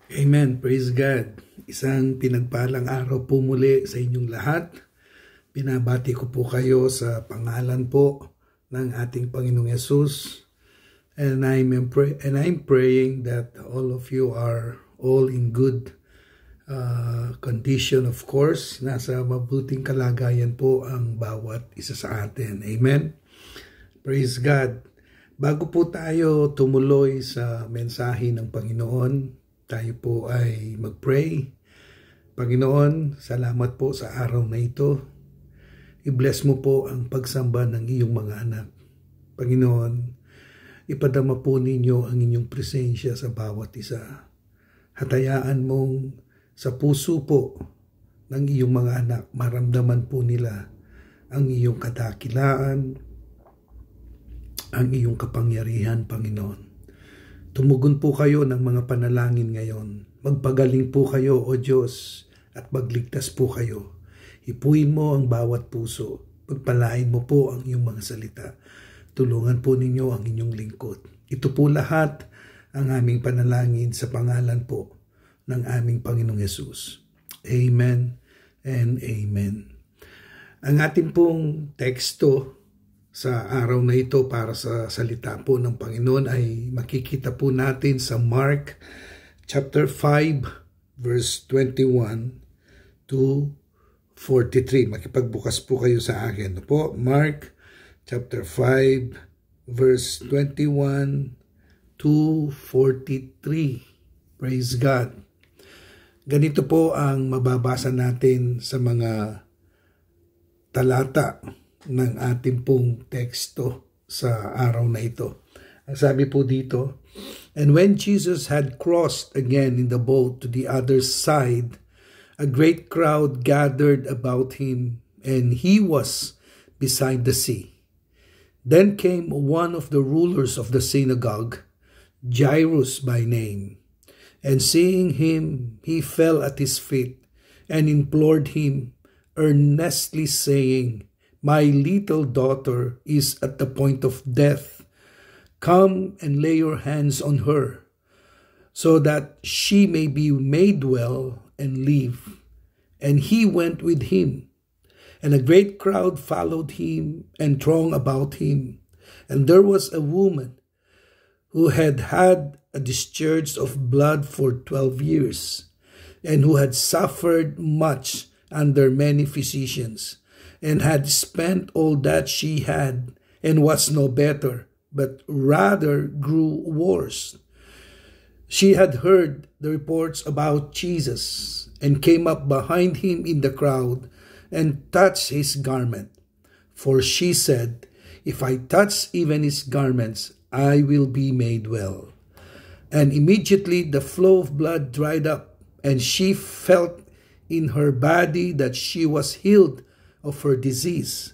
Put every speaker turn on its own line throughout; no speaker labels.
Amen. Praise God. Isang pinagpalang araw po muli sa inyong lahat. Binabati ko po kayo sa pangalan po ng ating Panginoong Yesus. And I'm praying that all of you are all in good condition, of course. Nasa mabuting kalagayan po ang bawat isa sa atin. Amen. Praise God. Bago po tayo tumuloy sa mensahe ng Panginoon, tayo po ay mag-pray. Panginoon, salamat po sa araw na ito. I-bless mo po ang pagsamba ng iyong mga anak. Panginoon, ipadama po ninyo ang inyong presensya sa bawat isa. Hatayaan mong sa puso po ng iyong mga anak, maramdaman po nila ang iyong kadakilaan, ang iyong kapangyarihan, Panginoon. Tumugon po kayo ng mga panalangin ngayon. Magpagaling po kayo, O Diyos, at magligtas po kayo. Hipuin mo ang bawat puso. Pagpalain mo po ang iyong mga salita. Tulungan po ninyo ang inyong lingkod. Ito po lahat ang aming panalangin sa pangalan po ng aming Panginoong Yesus. Amen and amen. Ang ating pong teksto sa araw na ito para sa salita po ng Panginoon ay makikita po natin sa Mark chapter 5 verse 21 to 43. Makipagbukas po kayo sa akin. Po, Mark chapter 5 verse 21 to 43. Praise God. Ganito po ang mababasa natin sa mga talata ng ating pong teksto sa araw na ito. Ang sabi po dito, "And when Jesus had crossed again in the boat to the other side, a great crowd gathered about him, and he was beside the sea. Then came one of the rulers of the synagogue, Jairus by name, and seeing him, he fell at his feet and implored him, earnestly saying, 'My little daughter is at the point of death. Come and lay your hands on her, so that she may be made well and live.' And he went with him. And a great crowd followed him and thronged about him. And there was a woman who had had a discharge of blood for 12 years, and who had suffered much under many physicians, and had spent all that she had, and was no better, but rather grew worse. She had heard the reports about Jesus, and came up behind him in the crowd, and touched his garment. For she said, 'If I touch even his garments, I will be made well.' And immediately the flow of blood dried up, and she felt in her body that she was healed of her disease.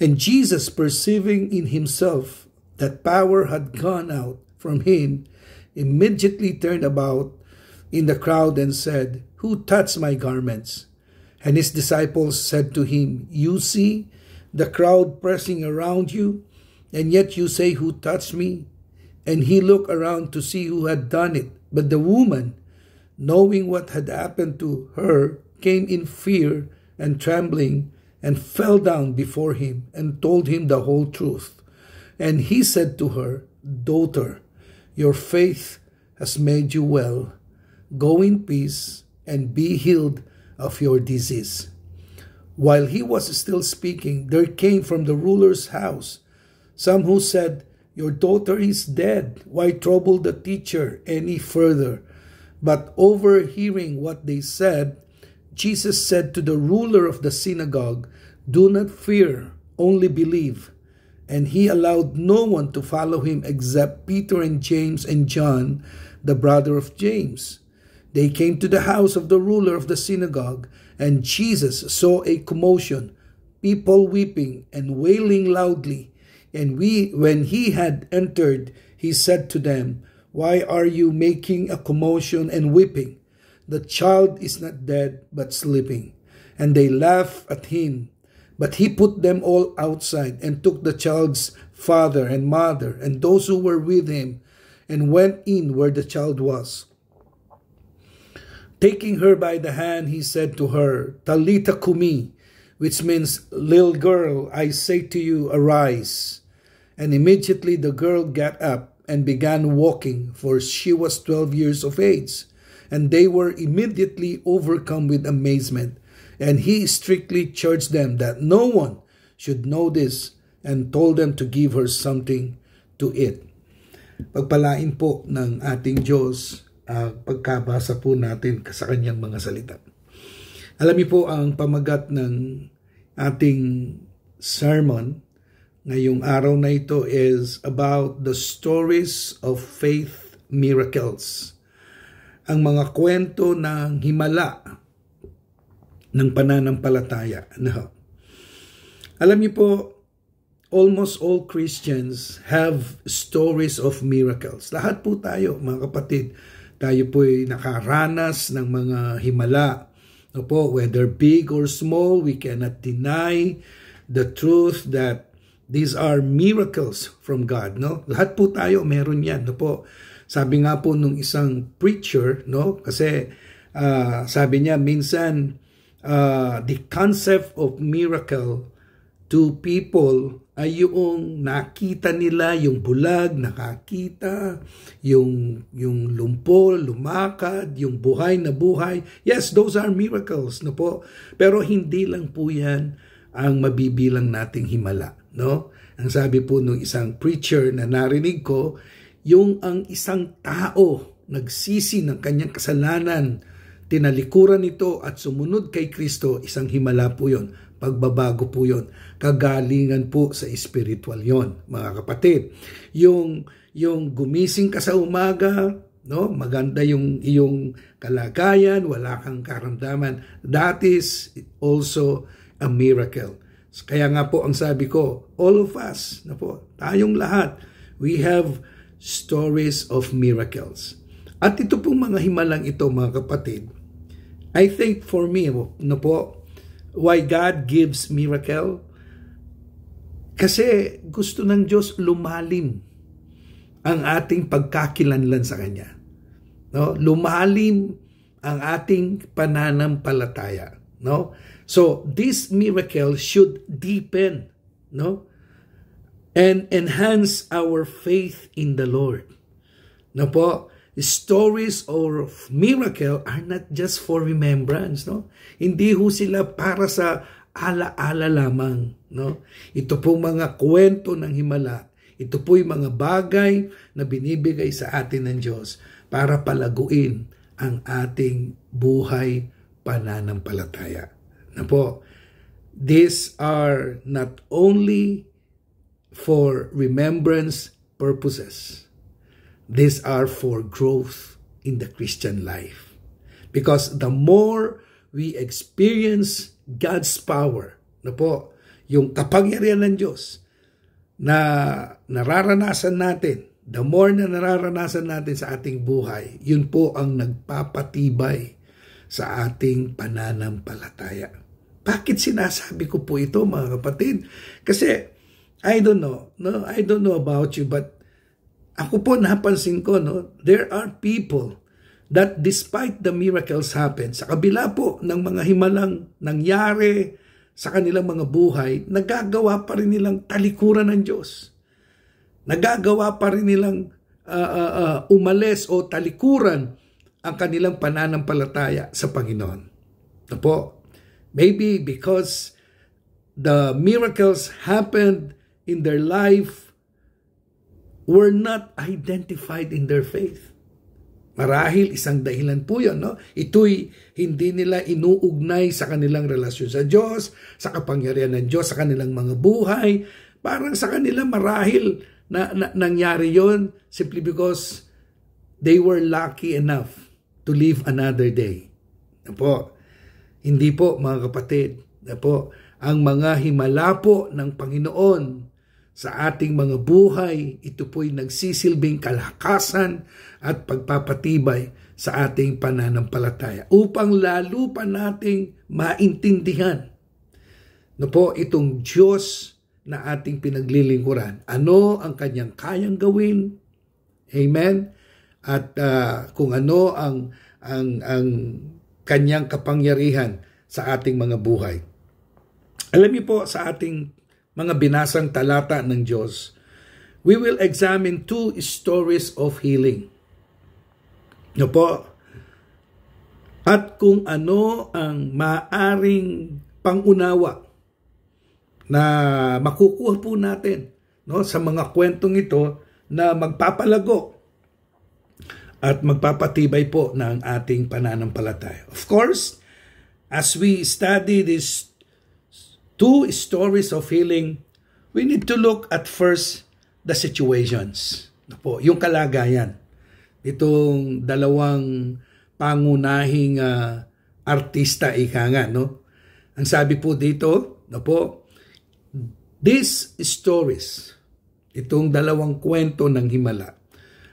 And Jesus, perceiving in himself that power had gone out from him, immediately turned about in the crowd and said, 'Who touched my garments?' And his disciples said to him, 'You see the crowd pressing around you, and yet you say, Who touched me?' And he looked around to see who had done it. But the woman, knowing what had happened to her, came in fear and trembling, and fell down before him, and told him the whole truth. And he said to her, 'Daughter, your faith has made you well. Go in peace, and be healed of your disease.' While he was still speaking, there came from the ruler's house some who said, 'Your daughter is dead. Why trouble the teacher any further?' But overhearing what they said, Jesus said to the ruler of the synagogue, 'Do not fear, only believe.' And he allowed no one to follow him except Peter and James and John, the brother of James. They came to the house of the ruler of the synagogue, and Jesus saw a commotion, people weeping and wailing loudly. And when he had entered, he said to them, 'Why are you making a commotion and weeping? The child is not dead, but sleeping.' And they laughed at him. But he put them all outside, and took the child's father and mother, and those who were with him, and went in where the child was. Taking her by the hand, he said to her, Talitha kumi, which means, little girl, I say to you, arise. And immediately the girl got up and began walking, for she was 12 years of age. And they were immediately overcome with amazement. And he strictly charged them that no one should know this, and told them to give her something to eat. Pagpalain po ng ating Diyos pagkabasa po natin sa kanyang mga salita. Alam niyo po ang pamagat ng ating sermon ngayong araw na ito is about the stories of faith miracles. Ang mga kwento ng himala ng pananampalataya. No. Alam niyo po, almost all Christians have stories of miracles. Lahat po tayo, mga kapatid, tayo po'y nakaranas ng mga himala. No po, whether big or small, we cannot deny the truth that these are miracles from God. No? Lahat po tayo, meron yan. No po? Sabi nga po nung isang preacher, no? Kasi sabi niya, minsan, the concept of miracle to people ay yung nakita nila, yung bulag, nakakita, yung lumpo, lumakad, yung buhay na buhay. Yes, those are miracles, no po. Pero hindi lang po yan ang mabibilang nating himala, no? Ang sabi po nung isang preacher na narinig ko, yung ang isang tao nagsisi ng kanyang kasalanan, tinalikuran ito at sumunod kay Kristo, isang himala po yun. Pagbabago po yun. Kagalingan po sa spiritual yon, mga kapatid. Yung gumising ka sa umaga, no? Maganda yung iyong kalagayan, wala kang karamdaman. That is also a miracle. Kaya nga po ang sabi ko, all of us, na po, tayong lahat, we have stories of miracles. At ito pong mga himalang ito, mga kapatid, I think for me, no po, why God gives miracle? Kasi gusto ng Diyos lumalim ang ating pagkakilanlan sa Kanya. No? Lumalim ang ating pananampalataya. No? So, this miracle should deepen, no? And enhance our faith in the Lord. No po? Stories of miracle are not just for remembrance, no? Hindi ho sila para sa ala-ala lamang, no? Ito po mga kwento ng himala. Ito po yung mga bagay na binibigay sa atin ng Diyos para palaguin ang ating buhay pananampalataya. Na po, these are not only for remembrance purposes. These are for growth in the Christian life. Because the more we experience God's power, na po, yung kapangyarihan ng Diyos na nararanasan natin, the more na nararanasan natin sa ating buhay, yun po ang nagpapatibay sa ating pananampalataya. Bakit sinasabi ko po ito, mga kapatid? Kasi, I don't know about you, but ako po napansin ko, no, there are people that despite the miracles happen, sa kabila po ng mga himalang nangyari sa kanilang mga buhay, nagagawa pa rin nilang talikuran ng Diyos. Nagagawa pa rin nilang umalis o talikuran ang kanilang pananampalataya sa Panginoon. Na po, maybe because the miracles happened in their life were not identified in their faith. Marahil isang dahilan po yun, no? Ito'y hindi nila inuugnay sa kanilang relasyon sa Diyos, sa kapangyarihan ng Diyos, sa kanilang mga buhay. Parang sa kanila marahil na nangyari yon simply because they were lucky enough to live another day. Na po, hindi po, mga kapatid, na po, ang mga himala po ng Panginoon sa ating mga buhay, ito po'y nagsisilbing kalakasan at pagpapatibay sa ating pananampalataya upang lalo pa nating maintindihan no po itong Diyos na ating pinaglilingkuran. Ano ang kanyang kayang gawin? Amen? At kung ano ang ang kanyang kapangyarihan sa ating mga buhay. Alam niyo po, sa ating mga binasang talata ng Diyos, we will examine 2 stories of healing. No po? At kung ano ang maaring pangunawa na makukuha po natin, no, sa mga kwentong ito na magpapalago at magpapatibay po ng ating pananampalataya. Of course, as we study these 2 stories of healing, we need to look at first the situations. No po, yung kalagayan. Itong dalawang pangunahing artista, ika nga, no? Ang sabi po dito, no po, these stories, itong dalawang kwento ng himala,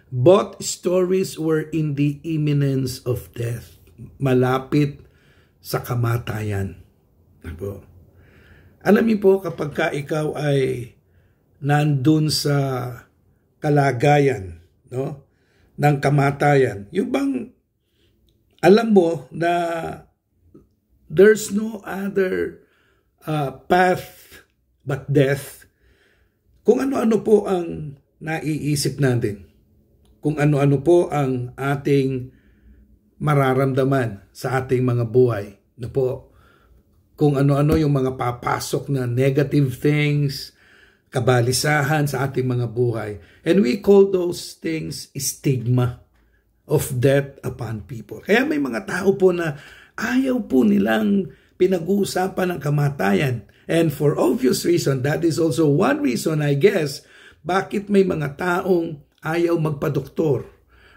both stories were in the imminence of death, malapit sa kamatayan. No po. Alam niyo po, kapag ka ikaw ay nandun sa kalagayan, no, ng kamatayan, yung bang alam mo na there's no other path but death. Kung ano-ano po ang naiisip natin, kung ano-ano po ang ating mararamdaman sa ating mga buhay, no po, kung ano-ano yung mga papasok na negative things, kabalisahan sa ating mga buhay. And we call those things stigma of death upon people. Kaya may mga tao po na ayaw po nilang pinag-uusapan ng kamatayan. And for obvious reason, that is also one reason, I guess, bakit may mga taong ayaw magpadoktor.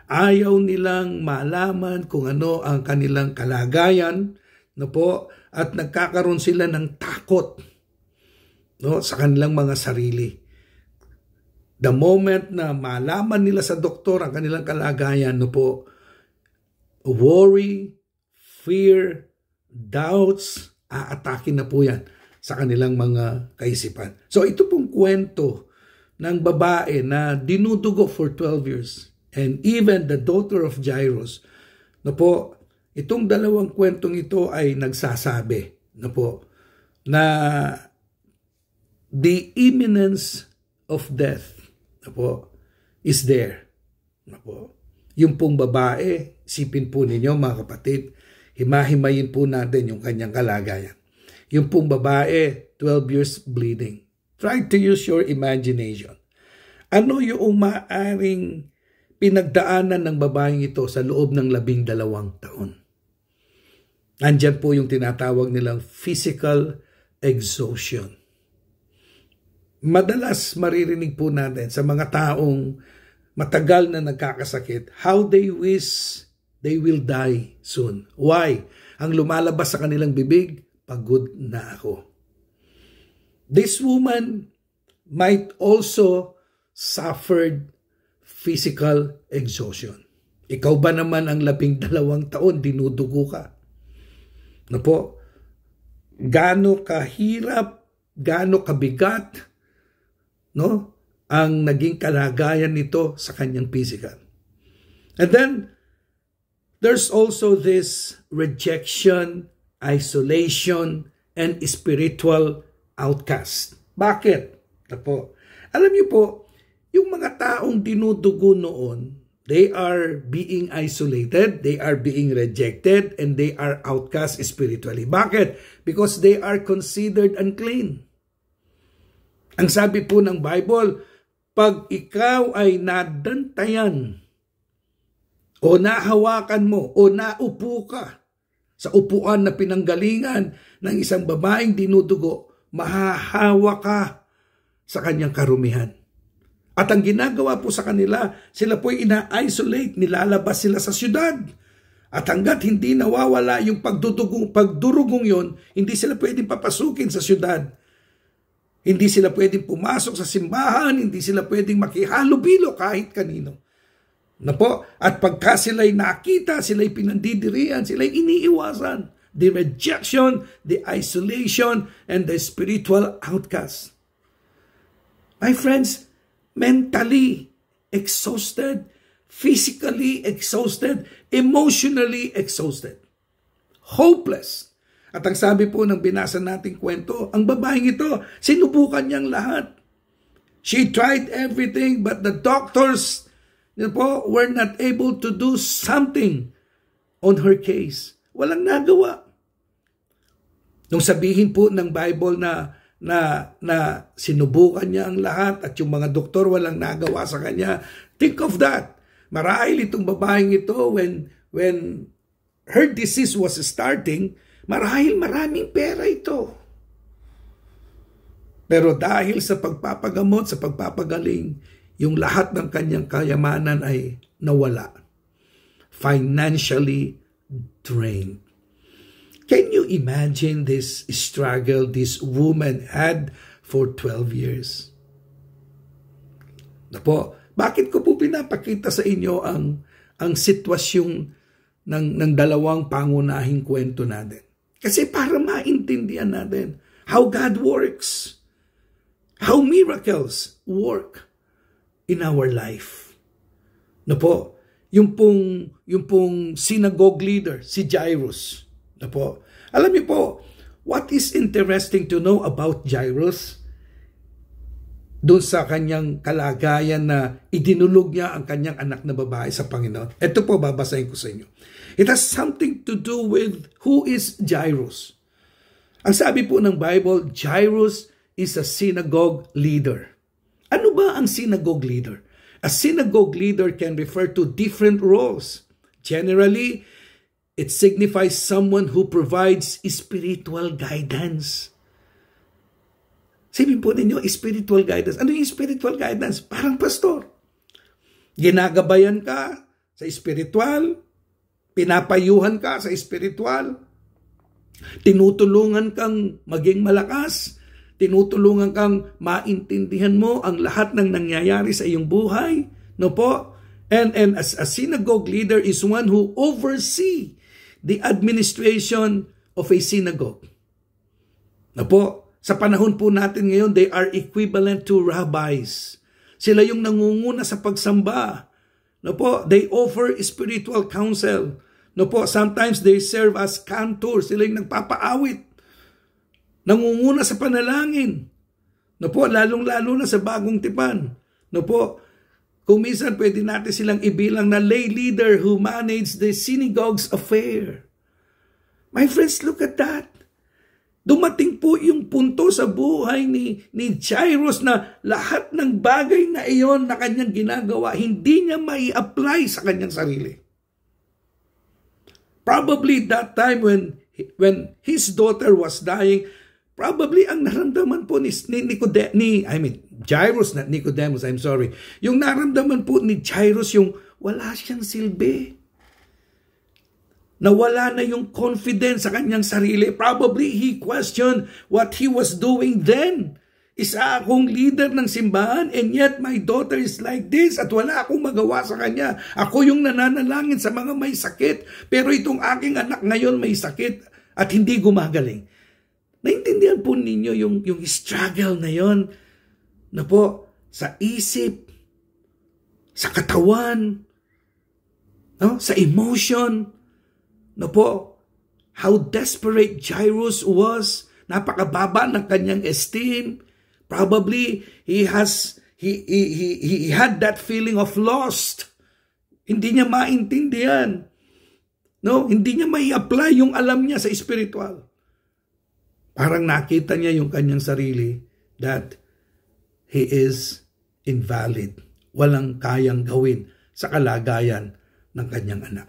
Ayaw nilang malaman kung ano ang kanilang kalagayan, no po, at nagkakaroon sila ng takot, no, sa kanilang mga sarili. The moment na malaman nila sa doktor ang kanilang kalagayan, no po, worry, fear, doubts, aatakin na po yan sa kanilang mga kaisipan. So ito pong kwento ng babae na dinudugo for 12 years. And even the daughter of Jairus, no po, itong dalawang kwentong ito ay nagsasabi, no po, na the imminence of death, no po, is there. No po. Yung pong babae, sipin po ninyo mga kapatid, himahimayin po natin yung kanyang kalagayan. Yung pong babae, 12 years bleeding. Try to use your imagination. Ano yung maaring pinagdaanan ng babaeng ito sa loob ng 12 taon? Nandyan po yung tinatawag nilang physical exhaustion. Madalas maririnig po natin sa mga taong matagal na nagkakasakit, how they wish they will die soon. Why? Ang lumalabas sa kanilang bibig, pagod na ako. This woman might also suffered physical exhaustion. Ikaw ba naman ang 12 taon, dinudugo ka? No po? Gaano kahirap, gaano kabigat, no, ang naging kalagayan nito sa kanyang physical. And then, there's also this rejection, isolation, and spiritual outcast. Bakit? No po? Alam niyo po, yung mga taong dinudugo noon, they are being isolated, they are being rejected, and they are outcast spiritually. Bakit? Because they are considered unclean. Ang sabi po ng Bible, pag ikaw ay nadantayan o nahawakan mo o naupo ka sa upuan na pinanggalingan ng isang babaeng dinudugo, mahahawa ka sa kanyang karumihan. At ang ginagawa po sa kanila, sila po ay ina-isolate, nilalabas sila sa syudad. At hanggat hindi nawawala yung pagdurugong yon, hindi sila pwedeng papasukin sa syudad. Hindi sila pwedeng pumasok sa simbahan, hindi sila pwedeng makihalubilo kahit kanino. Na po, at pagka sila'y nakita, sila'y pinandidirian, sila'y iniiwasan. The rejection, the isolation, and the spiritual outcast. My friends, mentally exhausted, physically exhausted, emotionally exhausted, hopeless. At ang sabi po ng binasa nating kwento, ang babaeng ito, sinubukan niyang lahat. She tried everything, but the doctors were not able to do something on her case. Walang nagawa. Nung sabihin po ng Bible na sinubukan niya ang lahat at yung mga doktor walang nagawa sa kanya, think of that. Marahil itong babaeng ito, when her disease was starting, marahil maraming pera ito. Pero dahil sa pagpapagamot, sa pagpapagaling, yung lahat ng kanyang kayamanan ay nawala. Financially drained. Can you imagine this struggle this woman had for 12 years? Bakit ko po pinapakita sa inyo ang sitwasyon ng dalawang pangunahing kwento natin? Kasi para maintindihan natin how God works, how miracles work in our life. Yung pong synagogue leader, si Jairus. Alam niyo po, what is interesting to know about Jairus? Doon sa kanyang kalagayan na idinulog niya ang kanyang anak na babae sa Panginoon. Ito po, babasahin ko sa inyo. It has something to do with who is Jairus. Ang sabi po ng Bible, Jairus is a synagogue leader. Ano ba ang synagogue leader? A synagogue leader can refer to different roles. Generally, it signifies someone who provides spiritual guidance. Sabihin po ninyo, spiritual guidance. Ano yung spiritual guidance? Parang pastor. Ginagabayan ka sa spiritual, pinapayuhan ka sa spiritual, tinutulungan kang maging malakas, tinutulungan kang maintindihan mo ang lahat ng nangyayari sa iyong buhay. And as a synagogue leader is one who oversee the administration of a synagogue. Sa panahon po natin ngayon, they are equivalent to rabbis. Sila yung nangunguna sa pagsamba. They offer spiritual counsel. Sometimes they serve as cantors. Sila yung nagpapaawit. Nangunguna sa panalangin. Lalong-lalo na sa bagong tipan. Kung minsan pwede natin silang ibilang na lay leader who managed the synagogue's affair. My friends, look at that. Dumating po yung punto sa buhay ni Jairus na lahat ng bagay na iyon na kanyang ginagawa, hindi niya mai-apply sa kanyang sarili. Probably that time when his daughter was dying, probably ang naramdaman po ni Jairus, not Nicodemus, I'm sorry. Yung naramdaman po ni Jairus yung wala siyang silbi. Nawala na yung confidence sa kanyang sarili. Probably he questioned what he was doing then. Isa akong leader ng simbahan and yet my daughter is like this at wala akong magawa sa kanya. Ako yung nananalangin sa mga may sakit pero itong aking anak ngayon may sakit at hindi gumagaling. Naintindihan po ninyo yung struggle na yon sa isip, sa katawan, sa emotion. How desperate Jairus was. Napakababa ng kanyang esteem. Probably he had that feeling of lost. Hindi niya maintindihan. Hindi niya mai-apply yung alam niya sa spiritual. Parang nakita niya yung kanyang sarili that he is invalid. Walang kayang gawin sa kalagayan ng kanyang anak.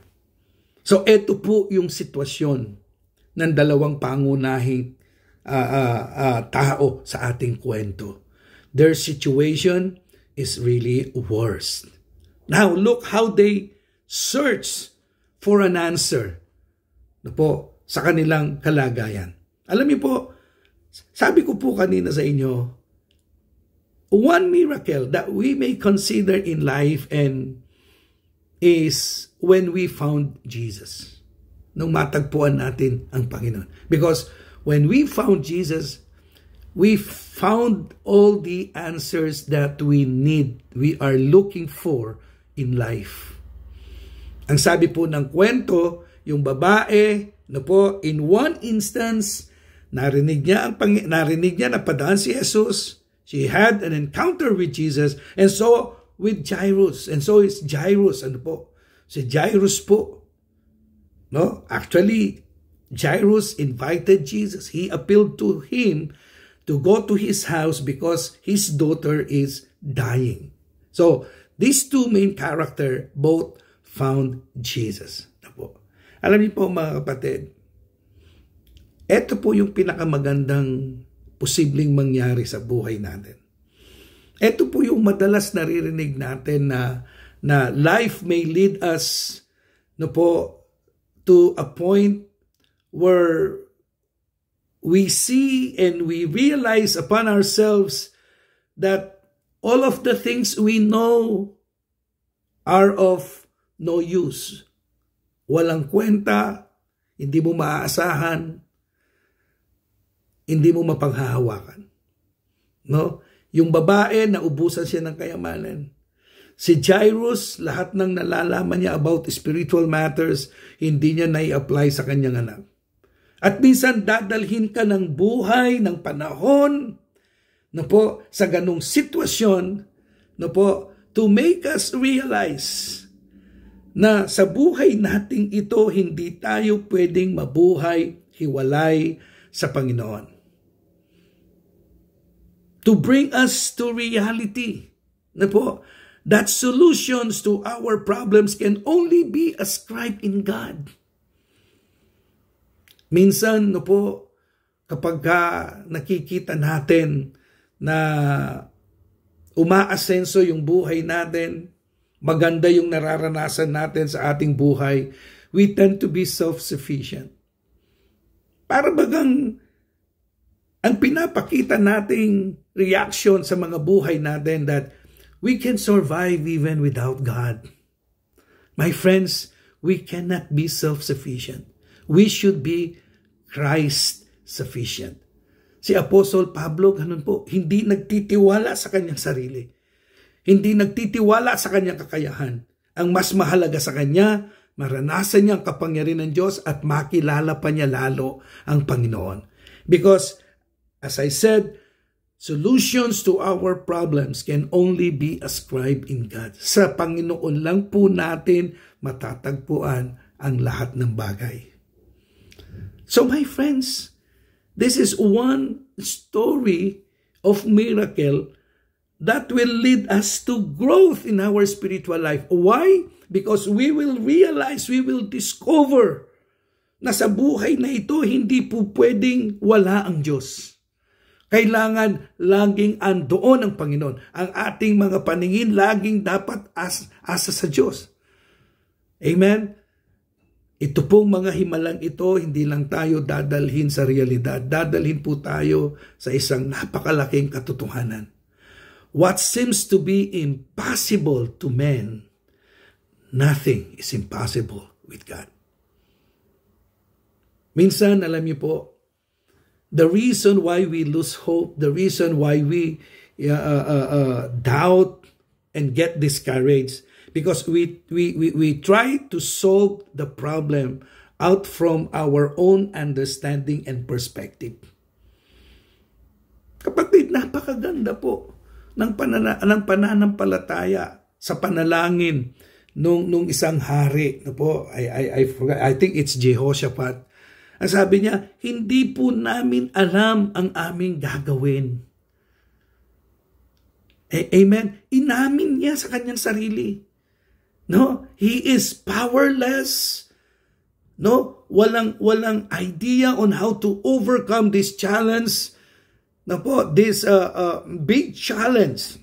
So, ito po yung sitwasyon ng dalawang pangunahing tao sa ating kwento. Their situation is really worse. Now, look how they search for an answer sa kanilang kalagayan. Alam niyo po, sabi ko po kanina sa inyo, one miracle that we may consider in life and is when we found Jesus. Nung matagpuan natin ang Panginoon. Because when we found Jesus, we found all the answers that we need, we are looking for in life. Ang sabi po ng kwento, yung babae, in one instance, narinig niya na padaan si Jesus. She had an encounter with Jesus, and so with Jairus. And so is Jairus, si Jairus po. Actually, Jairus invited Jesus. He appealed to him to go to his house because his daughter is dying. So, these two main character both found Jesus. Alam niyo po mga kapatid, ito po yung pinakamagandang posibleng mangyari sa buhay natin. Ito po yung madalas naririnig natin na life may lead us to a point where we see and we realize upon ourselves that all of the things we know are of no use. Walang kwenta, hindi mo maaasahan, hindi mo mapanghahawakan. Yung babae, naubusan siya ng kayamanan. Si Jairus, lahat ng nalalaman niya about spiritual matters, hindi niya nai-apply sa kanyang anak. At minsan dadalhin ka ng buhay, ng panahon, sa ganung sitwasyon, to make us realize na sa buhay nating ito, hindi tayo pwedeng mabuhay hiwalay sa Panginoon. To bring us to reality, that solutions to our problems can only be ascribed in God. Minsan, kapag nakikita natin na umaasenso yung buhay natin, maganda yung nararanasan natin sa ating buhay, we tend to be self-sufficient. Para bagang ang pinapakita nating reaction sa mga buhay natin that we can survive even without God. My friends, we cannot be self-sufficient. We should be Christ-sufficient. Si Apostle Pablo, ganun po, hindi nagtitiwala sa kanyang sarili. Hindi nagtitiwala sa kanyang kakayahan. Ang mas mahalaga sa kanya, maranasan niya ang kapangyarihan ng Diyos at makilala pa niya lalo ang Panginoon. Because, as I said, solutions to our problems can only be ascribed in God. Sa Panginoon lang po natin matatagpuan ang lahat ng bagay. So my friends, this is one story of miracle that will lead us to growth in our spiritual life. Why? Because we will realize, we will discover na sa buhay na ito, hindi po pwedeng wala ang Diyos. Kailangan laging andoon ang Panginoon. Ang ating mga paningin laging dapat asa sa Diyos. Amen? Ito pong mga himalang ito, hindi lang tayo dadalhin sa realidad. Dadalhin po tayo sa isang napakalaking katotohanan. What seems to be impossible to men, nothing is impossible with God. Minsan, alam niyo po, the reason why we lose hope, the reason why we doubt and get discouraged, because we try to solve the problem out from our own understanding and perspective. Kapatid, napakaganda po ng pananampalataya sa panalangin nung isang hari. I think it's Jehoshaphat. Ang sabi niya, hindi po namin alam ang aming gagawin. Amen? Inamin niya sa kanyang sarili. He is powerless. Walang idea on how to overcome this challenge. This big challenge,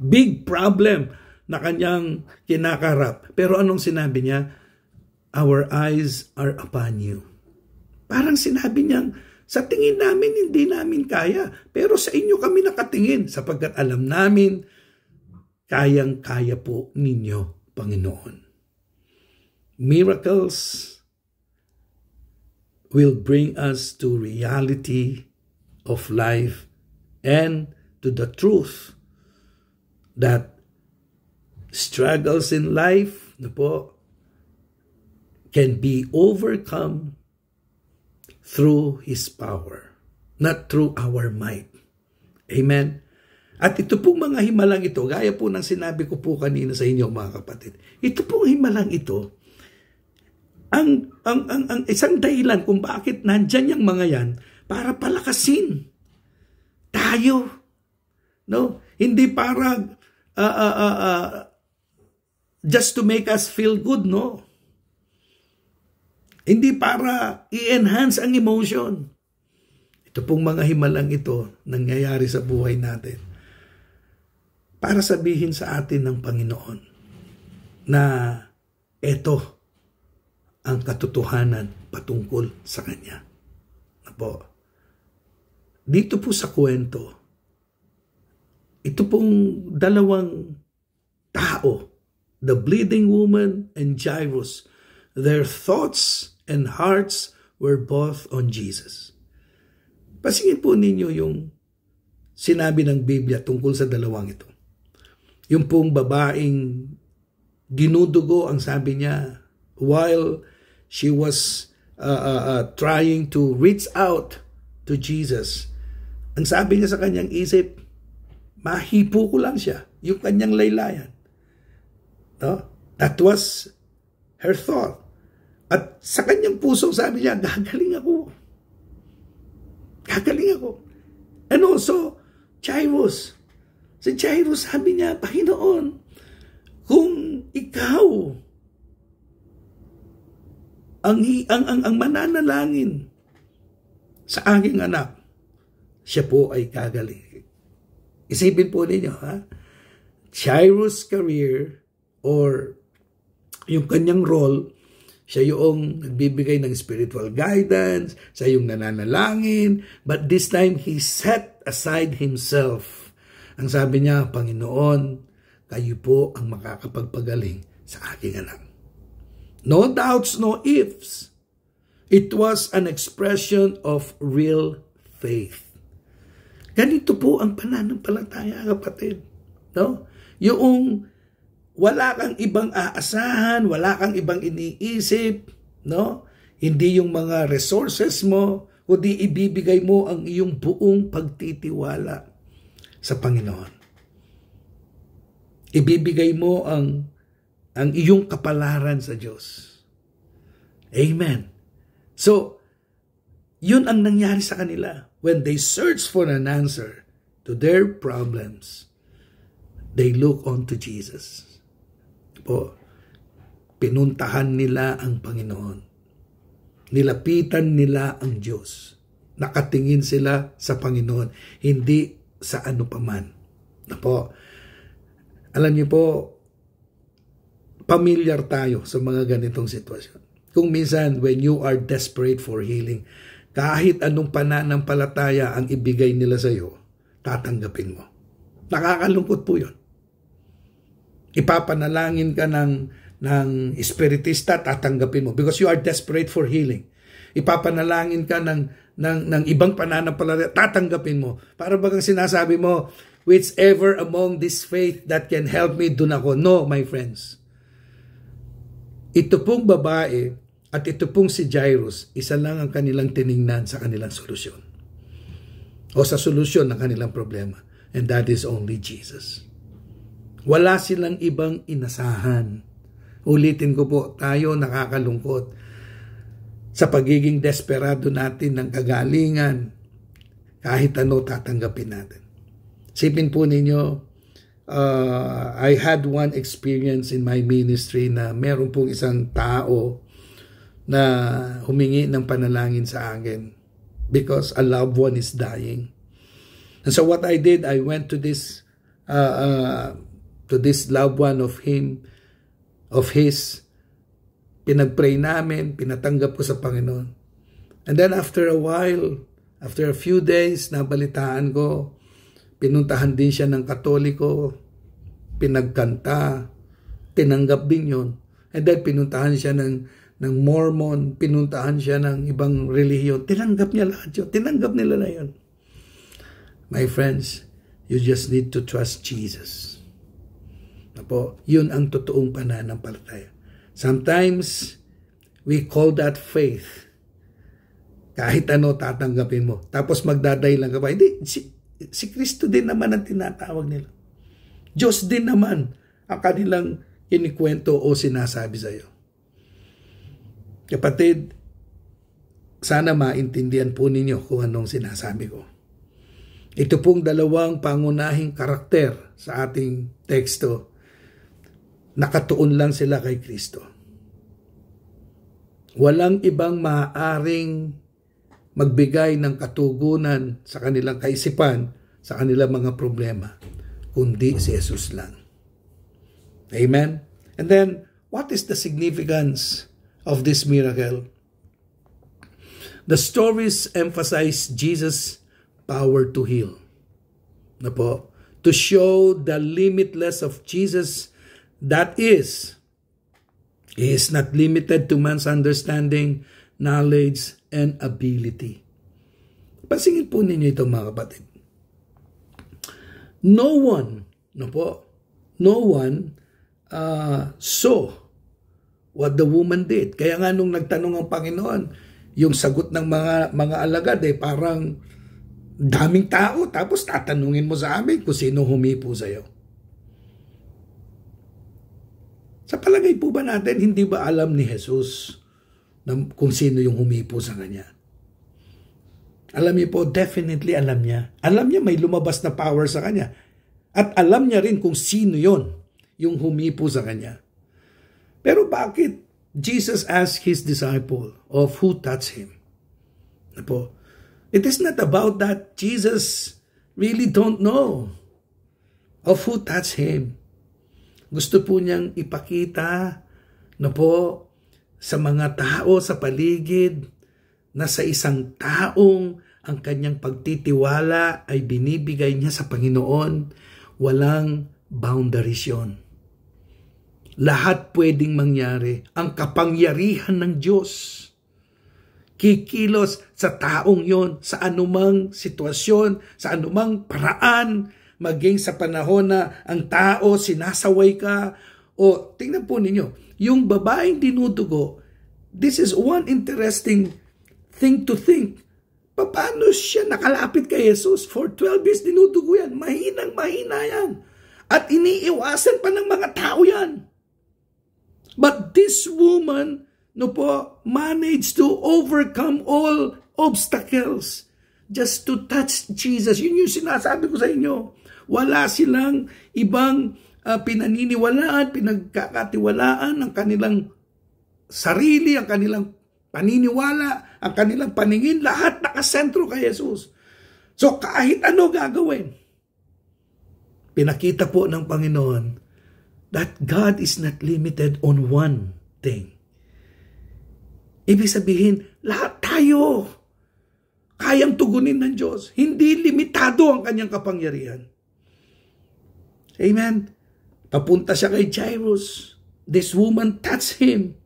big problem na kanyang kinakarap. Pero anong sinabi niya? Our eyes are upon you. Parang sinabi niyang, sa tingin namin, hindi namin kaya. Pero sa inyo kami nakatingin, sapagkat alam namin, kayang-kaya po ninyo, Panginoon. Miracles will bring us to reality of life and to the truth that struggles in life, can be overcome through His power, not through our might. Amen? At ito pong mga himalang ito, gaya po ng sinabi ko po kanina sa inyo mga kapatid, ito pong himalang ito, ang isang dahilan kung bakit nandyan yung mga yan, para palakasin tayo. No? Hindi para just to make us feel good, no? Hindi para i-enhance ang emotion. Ito pong mga himalang ito, nangyayari sa buhay natin, para sabihin sa atin ng Panginoon na ito ang katotohanan patungkol sa Kanya. Dito po sa kwento, ito pong dalawang tao, the bleeding woman and Jairus, their thoughts and hearts were both on Jesus. Pasingin po ninyo yung sinabi ng Biblia tungkol sa dalawang ito. Yung pong babaeng dinudugo, ang sabi niya, while she was trying to reach out to Jesus, ang sabi niya sa kanyang isip, mahipo ko lang siya, yung kanyang laylayan. No? That was her thought. At sa kanyang puso, sabi niya, gagaling ako. Gagaling ako. And also, Jairus. Si Jairus, sabi niya, Panginoon, kung ikaw ang mananalangin sa aking anak, siya po ay gagaling. Isipin po ninyo, Jairus' career or yung kanyang role, siya yung nagbibigay ng spiritual guidance, siya yung nananalangin, but this time he set aside himself. Ang sabi niya, Panginoon, kayo po ang makakapagpagaling sa aking anak. No doubts, no ifs. It was an expression of real faith. Ganito po ang pananampalataya, kapatid. No? Yung wala kang ibang aasahan, wala kang ibang iniisip, no? Hindi yung mga resources mo, kundi ibibigay mo ang iyong buong pagtitiwala sa Panginoon. Ibibigay mo ang iyong kapalaran sa Diyos. Amen. So, yun ang nangyari sa kanila. When they search for an answer to their problems, they look unto Jesus. Pinuntahan nila ang Panginoon. Nilapitan nila ang Diyos. Nakatingin sila sa Panginoon, hindi sa ano paman. Alam niyo po, familiar tayo sa mga ganitong sitwasyon. Kung minsan, when you are desperate for healing, kahit anong pananampalataya ang ibigay nila sa iyo, tatanggapin mo. Nakakalungkot po yun. Ipapanalangin ka ng espiritista, tatanggapin mo because you are desperate for healing. Ipapanalangin ka ng ibang pananampalataya, tatanggapin mo. Para bagang sinasabi mo, whichever among this faith that can help me, dun ako. No, my friends. Ito pong babae at ito pong si Jairus, isa lang ang kanilang tiningnan sa kanilang solusyon. O sa solusyon ng kanilang problema. And that is only Jesus. Wala silang ibang inasahan. Ulitin ko po, tayo nakakalungkot sa pagiging desperado natin ng kagalingan. Kahit ano tatanggapin natin. Sipin po ninyo, I had one experience in my ministry na meron pong isang tao na humingi ng panalangin sa akin because a loved one is dying. And so what I did, I went to this loved one of his, pinagpray namin, pinatanggap ko sa Panginoon. And then after a while, after a few days, nabalitaan ko, pinuntahan din siya ng Katoliko, pinagkanta, tinanggap din yun. And then pinuntahan siya ng Mormon, pinuntahan siya ng ibang relihiyon, tinanggap niya lahat yun, tinanggap nila na yun. My friends, you just need to trust Jesus. Yun ang totoong pananampalataya. Sometimes, we call that faith. Kahit ano tatanggapin mo. Tapos magdaday lang ka pa. Hindi, si Kristo din naman ang tinatawag nila. Diyos din naman ang kanilang kinikwento o sinasabi sa iyo. Kapatid, sana maintindihan po ninyo kung anong sinasabi ko. Ito pong dalawang pangunahing karakter sa ating teksto, nakatuon lang sila kay Kristo. Walang ibang maaaring magbigay ng katugunan sa kanilang kaisipan, sa kanilang mga problema, kundi si Jesus lang. Amen? And then, what is the significance of this miracle? The stories emphasize Jesus' power to heal. To show the limitless of Jesus, that is, He is not limited to man's understanding, knowledge, and ability. Pasingin po ninyo ito mga kapatid. No one saw what the woman did. Kaya nga nung nagtanong ang Panginoon, yung sagot ng mga alagad parang daming tao, tapos tatanungin mo sa amin kung sino humipo sa iyo. Sa palagay po ba natin, hindi ba alam ni Jesus kung sino yung humipo sa kanya? Alam niyo po, definitely alam niya. Alam niya may lumabas na power sa kanya. At alam niya rin kung sino yon yung humipo sa kanya. Pero bakit Jesus asked His disciple of who touched Him? It is not about that. Jesus really don't know of who touched Him. Gusto po niyang ipakita sa mga tao sa paligid na sa isang taong ang kanyang pagtitiwala ay binibigay niya sa Panginoon, walang boundaries yun. Lahat pwedeng mangyari. Ang kapangyarihan ng Diyos kikilos sa taong yon, sa anumang sitwasyon, sa anumang paraan, maging sa panahon na ang tao sinasaway ka. O tingnan po ninyo, yung babaeng dinudugo, this is one interesting thing to think. Paano siya nakalapit kay Jesus? For 12 years dinudugo yan. Mahinang-mahina yan. At iniiwasan pa ng mga tao yan. But this woman, managed to overcome all obstacles just to touch Jesus. Yun yung sinasabi ko sa inyo. Wala silang ibang pinaniniwalaan, pinagkakatiwalaan ang kanilang sarili, ang kanilang paniniwala, ang kanilang paningin, lahat nakasentro kay Jesus. So kahit ano gagawin, pinakita po ng Panginoon that God is not limited on one thing. Ibig sabihin, lahat tayo kayang tugunin ng Diyos. Hindi limitado ang kanyang kapangyarihan. Amen? Papunta siya kay Jairus. This woman touched him.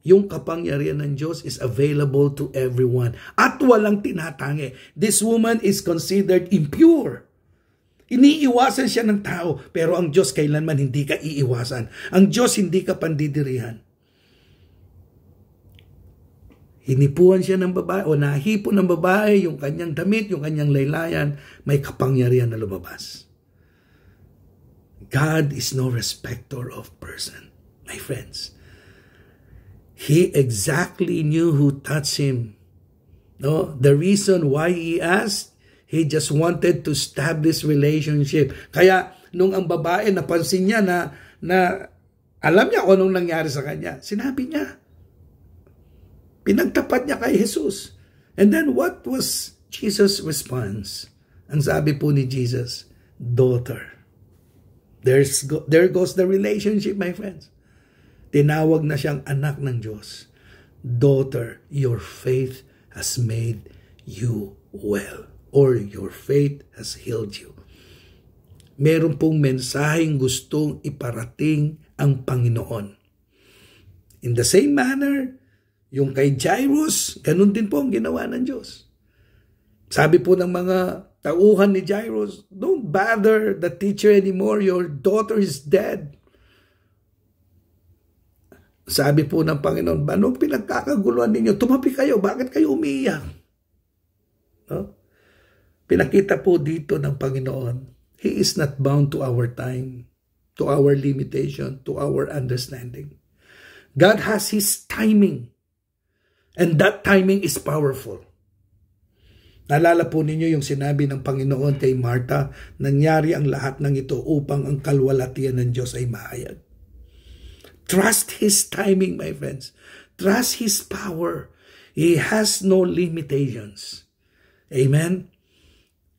Yung kapangyarihan ng Diyos is available to everyone. At walang tinatangi. This woman is considered impure. Iniiwasan siya ng tao, pero ang Diyos kailanman hindi ka iiwasan. Ang Diyos hindi ka pandidirihan. Hinipuan siya ng babae o nahipo ng babae yung kanyang damit, yung kanyang laylayan, may kapangyarihan na lumabas. God is no respecter of person, my friends. He exactly knew who touched him. No, the reason why he asked, he just wanted to establish relationship. Kaya nung ang babae napansin niya na alam niya kung anong nangyari sa kanya, sinabi niya. Pinagtapat niya kay Jesus. And then what was Jesus' response? Ang sabi po ni Jesus, daughter. There goes the relationship, my friends. Tinawag na siyang anak ng Diyos. Daughter, your faith has made you well. Or your faith has healed you. Meron pong mensaheng gustong iparating ang Panginoon. In the same manner, yung kay Jairus, ganun din po ang ginawa ng Diyos. Sabi po ng mga tauhan ni Jairus, don't bother the teacher anymore, your daughter is dead. Sabi po ng Panginoon, anong pinagkakaguluhan ninyo? Tumapi kayo, bakit kayo umiiyak? No? Pinakita po dito ng Panginoon, He is not bound to our time, to our limitation, to our understanding. God has His timing, and that timing is powerful. Naalala po ninyo yung sinabi ng Panginoon kay Martha, nangyari ang lahat ng ito upang ang kalwalhatian ng Diyos ay mahayag. Trust His timing, my friends. Trust His power. He has no limitations. Amen?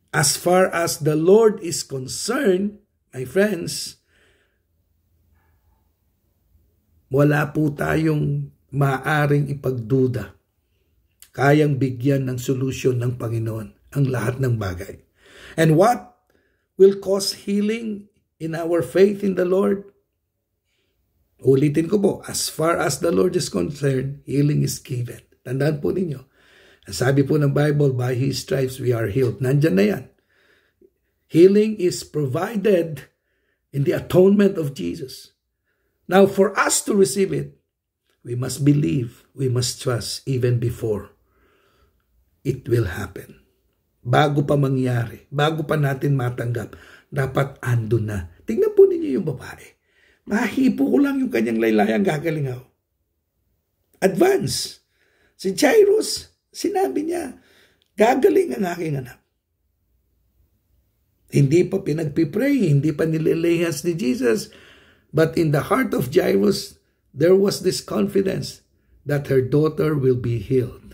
As far as the Lord is concerned, my friends, wala po tayong maaaring ipagduda. Kayang bigyan ng solusyon ng Panginoon ang lahat ng bagay. And what will cause healing in our faith in the Lord? Ulitin ko po, as far as the Lord is concerned, healing is given. Tandaan po ninyo. Ang sabi po ng Bible, by His stripes we are healed. Nandyan na yan. Healing is provided in the atonement of Jesus. Now, for us to receive it, we must believe, we must trust even before it will happen. Bago pa mangyari, bago pa natin matanggap, dapat ando na. Tingnan po ninyo yung babae. Mahipo ko lang yung kanyang laylayang gagalingaw. Advance. Si Jairus, sinabi niya, gagaling ang aking anak. Hindi pa pinagpipray, hindi pa nililihas ni Jesus, but in the heart of Jairus, there was this confidence that her daughter will be healed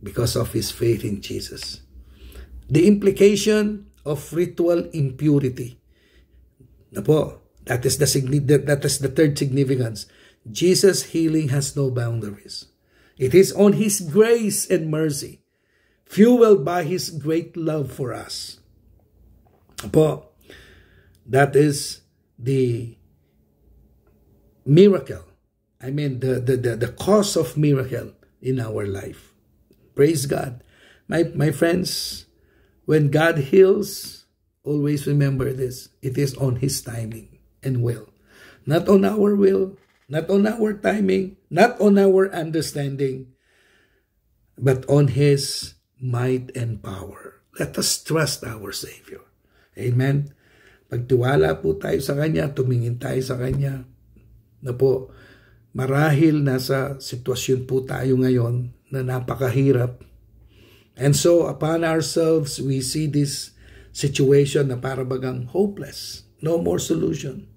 because of his faith in Jesus. The implication of ritual impurity. Na po, that is the third significance. Jesus' healing has no boundaries. It is on His grace and mercy, fueled by His great love for us. Po, that is the miracle. I mean, the cause of miracle in our life. Praise God. My friends, when God heals, always remember this. It is on His timing and will. Not on our will, not on our timing, not on our understanding, but on His might and power. Let us trust our Savior. Amen. Pagtiwala po tayo sa Kanya, tumingin tayo sa Kanya, na po, marahil nasa sitwasyon po tayo ngayon na napakahirap. And so, upon ourselves, we see this situation na para bagang hopeless. No more solution.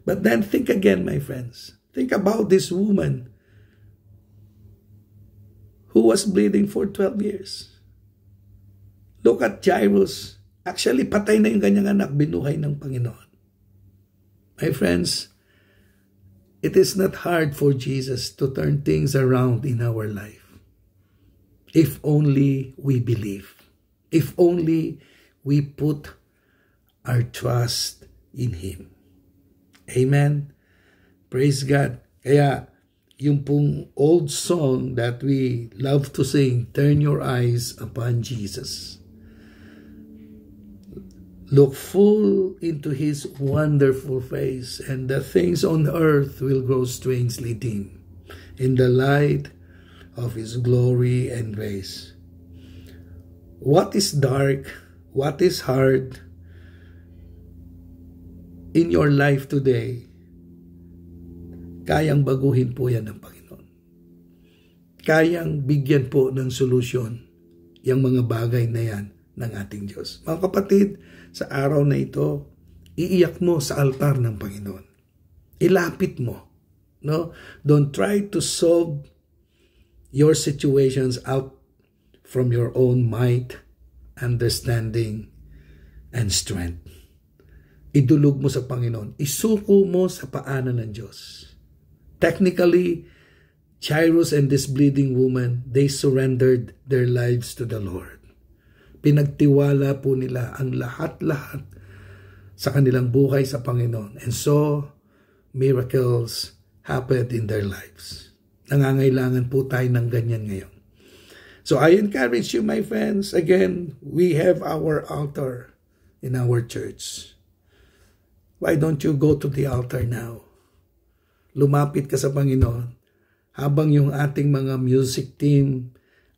But then think again, my friends. Think about this woman who was bleeding for 12 years. Look at Jairus. Actually, patay na yung kanyang anak, binuhay ng Panginoon. My friends, it is not hard for Jesus to turn things around in our life. If only we believe. If only we put our trust in Him. Amen. Praise God. Kaya, yung pong old song that we love to sing, turn your eyes upon Jesus. Look full into His wonderful face, and the things on earth will grow strangely dim in the light of His glory and grace. What is dark, what is hard in your life today, kayang baguhin po yan ng Panginoon. Kayang bigyan po ng solusyon yung mga bagay na yan ng ating Diyos. Mga kapatid, sa araw na ito, iiyak mo sa altar ng Panginoon. Ilapit mo. No? Don't try to solve your situations out from your own might, understanding, and strength. Idulog mo sa Panginoon. Isuko mo sa paanan ng Diyos. Technically, Jairus and this bleeding woman, they surrendered their lives to the Lord. Pinagtiwala po nila ang lahat-lahat sa kanilang buhay sa Panginoon. And so, miracles happened in their lives. Nangangailangan po tayo ng ganyan ngayon. So I encourage you, my friends, again, we have our altar in our church. Why don't you go to the altar now? Lumapit ka sa Panginoon habang yung ating mga music team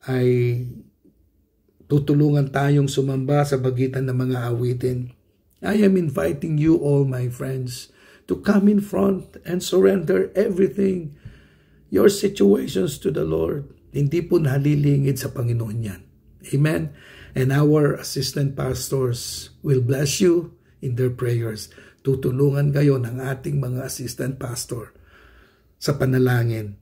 ay tutulungan tayong sumamba sa pagitan ng mga awitin. I am inviting you all, my friends, to come in front and surrender everything, your situations to the Lord. Hindi po nalilingid sa Panginoon yan. Amen? And our assistant pastors will bless you in their prayers. Tutulungan kayo ng ating mga assistant pastor sa panalangin.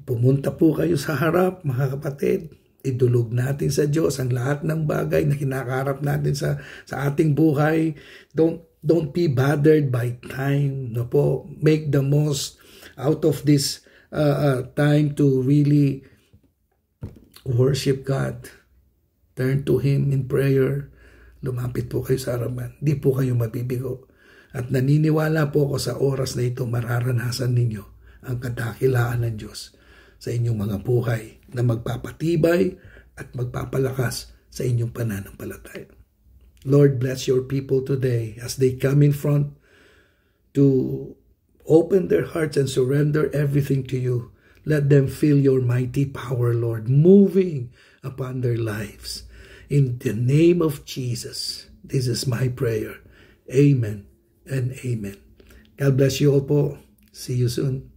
Pumunta po kayo sa harap, mga kapatid. Idulog natin sa Diyos ang lahat ng bagay na kinakaharap natin sa ating buhay. Don't be bothered by time. No po, make the most out of this time to really worship God. Turn to Him in prayer. Lumapit po kayo sa harapan. Di po kayo mabibigo. At naniniwala po ako sa oras na ito mararanasan ninyo ang kadakilaan ng Diyos sa inyong mga buhay na magpapatibay at magpapalakas sa inyong pananampalataya. Lord, bless your people today as they come in front to open their hearts and surrender everything to you. Let them feel your mighty power, Lord, moving upon their lives. In the name of Jesus, this is my prayer. Amen and amen. God bless you all po. See you soon.